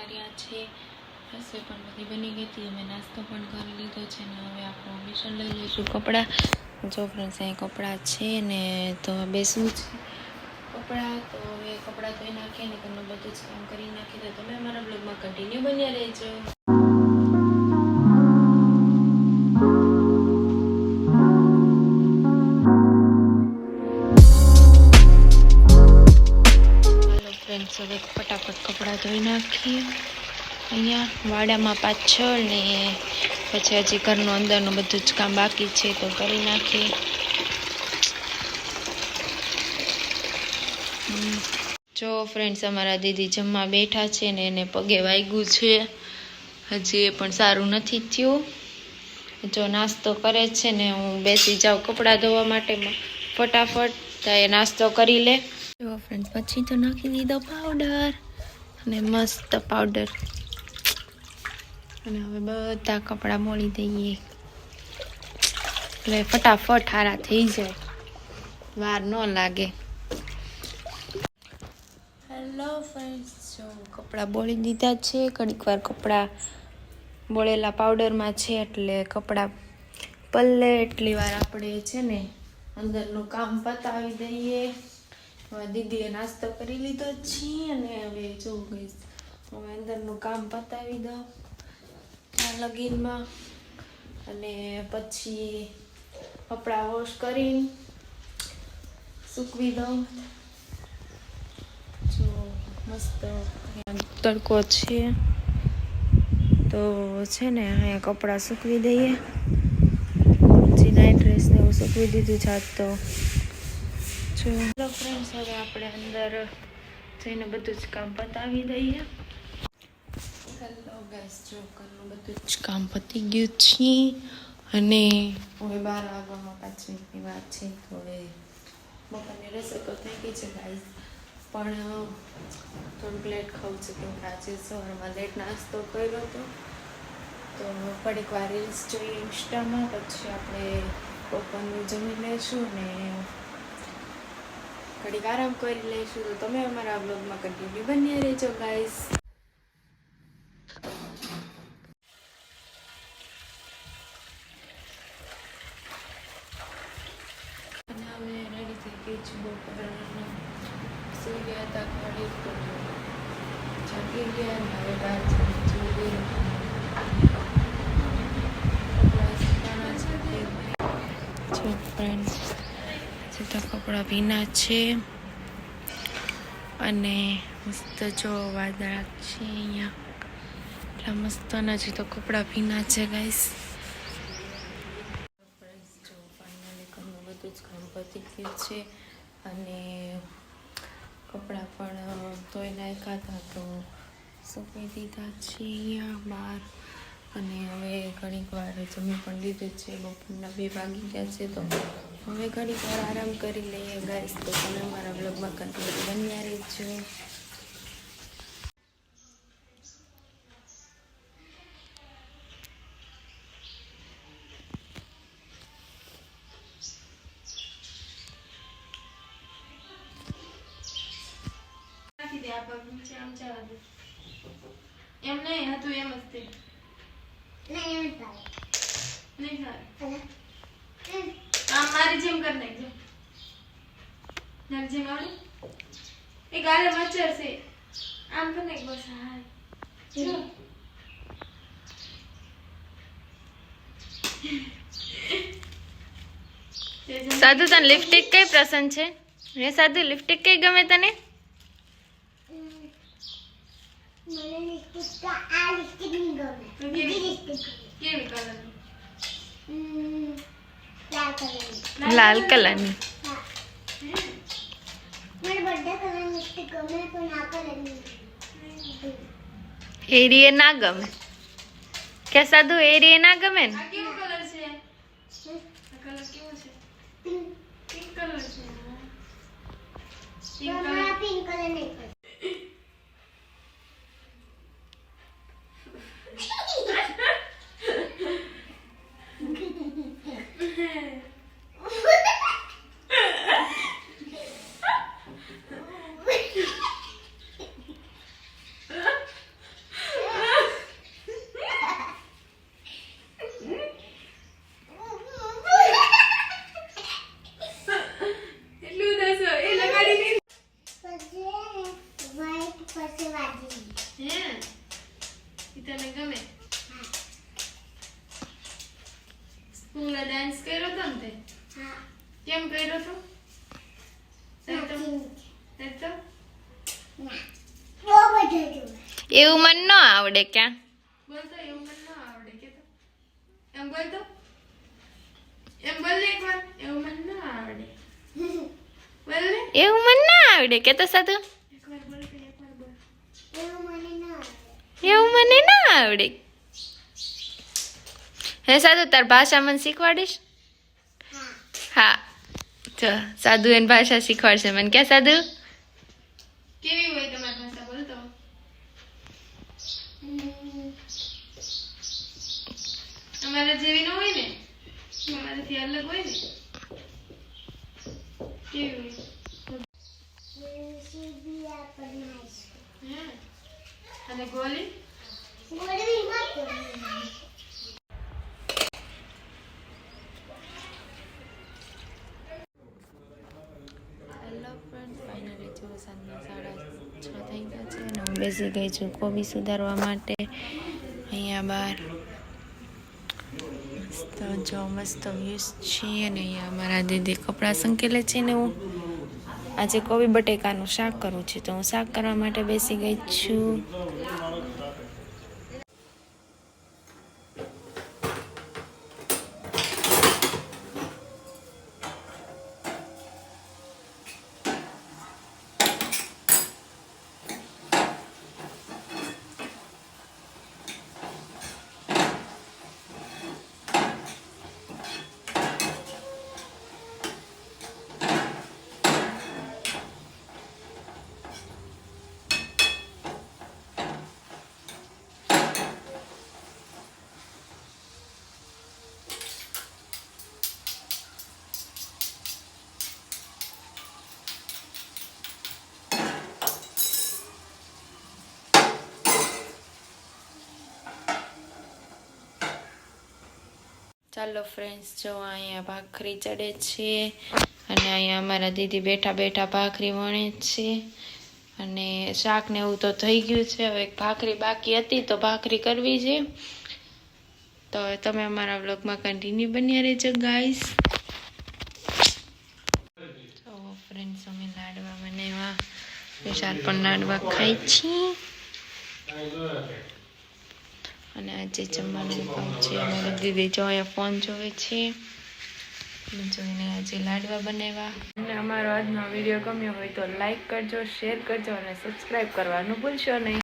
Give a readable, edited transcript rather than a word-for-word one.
કર્યા છે. રસોઈ પણ બધી બની ગઈ હતી. અમે નાસ્તો પણ કરી લીધો છે ને હવે આપણે મિશન લઈ લઈશું કપડાં. જો ફ્રેન્ડ્સ અહીં કપડાં છે ને તો બેસવું છે કપડાં. તો હવે કપડાં ધોઈ નાખીએ ને તમને બધું જ કામ કરી નાખીએ. તો તમે અમારા બ્લોગમાં કન્ટિન્યુ બન્યા રહેજો. ફ્રેન્ડ્સ હવે ફટાફટ કપડાં ધોઈ નાખીએ અહીંયા વાડામાં પાછળ ને પછી હજી ઘરનું અંદરનું બધું જ કામ બાકી છે તો કરી નાખીએ. જો ફ્રેન્ડ્સ અમારા દીદી જમવા બેઠા છે ને એને પગે વાગ્યું છે. હજી એ પણ સારું નથી થયું. જો નાસ્તો કરે છે ને હું બેસી જાઉં કપડાં ધોવા માટે ફટાફટ. તો એ નાસ્તો કરી લે. જો ફ્રેન્ડ્સ પછી તો નાખી દીધો પાવડર અને મસ્ત પાવડર. અને હવે બધા કપડાં મોળી દઈએ એટલે ફટાફટ હારા થઈ જાય, વાર ન લાગે. હેલો ફ્રેન્ડ્સ, જો કપડાં બોળી દીધા છે. ઘડીક વાર કપડાં બોળેલા પાવડરમાં છે એટલે કપડાં પલ્લે એટલી વાર આપણે છે ને અંદરનું કામ પતાવી દઈએ. હવે દીદીએ નાસ્તો કરી લીધો છે અને હવે જો ગઈશ હવે અંદરનું કામ પતાવી દઉં લગીનમાં અને પછી કપડાં વોશ કરીને સૂકવી દઉં. જો મસ્ત તડકો છે તો છે ને અહીંયા કપડાં સૂકવી દઈએ. પછી નાઇટ ડ્રેસને એવું સૂકવી દીધું છે. તો જો હેલો ફ્રેન્ડ્સ, હવે આપણે અંદર જઈને બધું જ કામ પતાવી દઈએ. હેલો ગાઈસ, જો ઘરનું બધું જ કામ પતી ગયું છે અને હવે 12 વાગવામાં 5 મિનિટની વાત છે. તો હવે બપોરની રસોઈ તો થઈ ગઈ છે ગાઈસ, પણ થોડુંક લેટ ખાવું છે કેમ કે આજે સવારમાં લેટ નાસ્તો કર્યો હતો. તો થોડીક વાર રીલ્સ જોઈએ ઇન્સ્ટામાં, પછી આપણે બપોરનું જમી લઈશું ને ઘડીક આરામ કરી લઈશું. તો તમે અમારા બ્લોગમાં કન્ટિન્યુ બન્યા રહેજો ગાઈસ. અને હવે રેડી થઈ ગઈ છું. બપોરનું સુઈ ગયા હતા ઘડીક તો જાગી ગયા ને હવે બહાર જોઈએ ફ્રેન્ડ્સ. સીધા કપડાં ભીના છે અને મસ્ત જો વાદળા છે અહીંયા એટલા મસ્ત નથી તો કપડાં ભીના છે ગાઈસ. જો ફાઇનલી ઘરનું બધું જ કામ પતી ગયું છે અને કપડાં પણ ધોઈ નાખ્યા હતા તો સૂકવી દીધા છે અહીંયા બહાર. અને હવે ઘણીક વાર જમી પણ લીધું છે. બપોરના 2 વાગી ગયા છે તો હવે ઘણીક વાર આરામ કરી લઈએ ગાઈસ. તો તમે અમારા બ્લોગમાં કન્ટિન્યુ બન્યા રહેજો. એમ નહીં હતું એમ જ તે નહીં આમ મારી જેમ કરી નાખજો. મારી જેમ આવડે એ ગાલે મચ્છર છે આમ કરી નાખ બસ. હા સાધુ, તને લિપસ્ટિક કઈ પસંદ છે? હે સાધુ, લિપસ્ટિક કઈ ગમે તને? લાલ કલરની. એરીએ ના ગમે કે સાધુ? એરીએ ના ગમે ને? કેવો કલર છે? કલર કેવો છે? પિંક કલર છે. પિંક કલર નહીં. તને ગમે? સ્કૂલે ડાન્સ કર્યો તો ને તે? હા. કેમ કર્યો તો? એવું મને ન આવડે ક્યાં બોલતો એવું મને ન આવડે કે તો એમ બોલતો એમ બોલ ને એકવાર એવું મને ન આવડે બોલ ને એવું મને ન આવડે કે તો સાદુ એકવાર બોલ કે એકવાર બોલ એવું મને ન આવડે હે સાદુ તાર ભાષા મને શીખવાડીશ હા તો સાદુ એની ભાષા શીખવાડશે મને કે સાદુ કેવી હોય તમારી ભાષા બોલતો અમારા જેવી ન હોય ને અમારાથી અલગ હોય ને કેવી હોય અને ગોલી હેલો ફ્રેન્ડ ફાઇનલી જો સાંજના 6:30 થઈ ગયા છે અને હું બેસી ગઈ છું કોબી સુધારવા માટે અહીંયા બહાર મસ્ત જો મસ્ત વ્યૂઝ છે અને અહીંયા મારા દીદી કપડાં સંકેલે છે ને હું આજે કોબી બટેકાનું શાક કરું છું તો હું શાક કરવા માટે બેસી ગઈ છું ચાલો ફ્રેન્ડ્સ જો અહીંયા ભાખરી ચડે છે અને અહીંયા અમારા દીદી બેઠા બેઠા ભાખરી વણે છે અને શાક ને એવું તો થઈ ગયું છે હવે એક ભાખરી બાકી હતી તો ભાખરી કરવી છે તો તમે અમારા વ્લોગમાં કન્ટિન્યુ બન્યા રહેજો ગાઈસ તો ફ્રેન્ડ્સ અમે લાડવા બનાવ્યા વિશાલ પણ લાડવા ખાય છે અને આજે જમવાનું કામ છે અમારા દીદી જો અહીંયા ફોન જોવે છે જોઈને આજે લાડવા બનાવ્યા અને અમારો આજનો વિડીયો ગમ્યો હોય તો લાઈક કરજો શેર કરજો અને સબસ્ક્રાઈબ કરવાનું ભૂલશો નહીં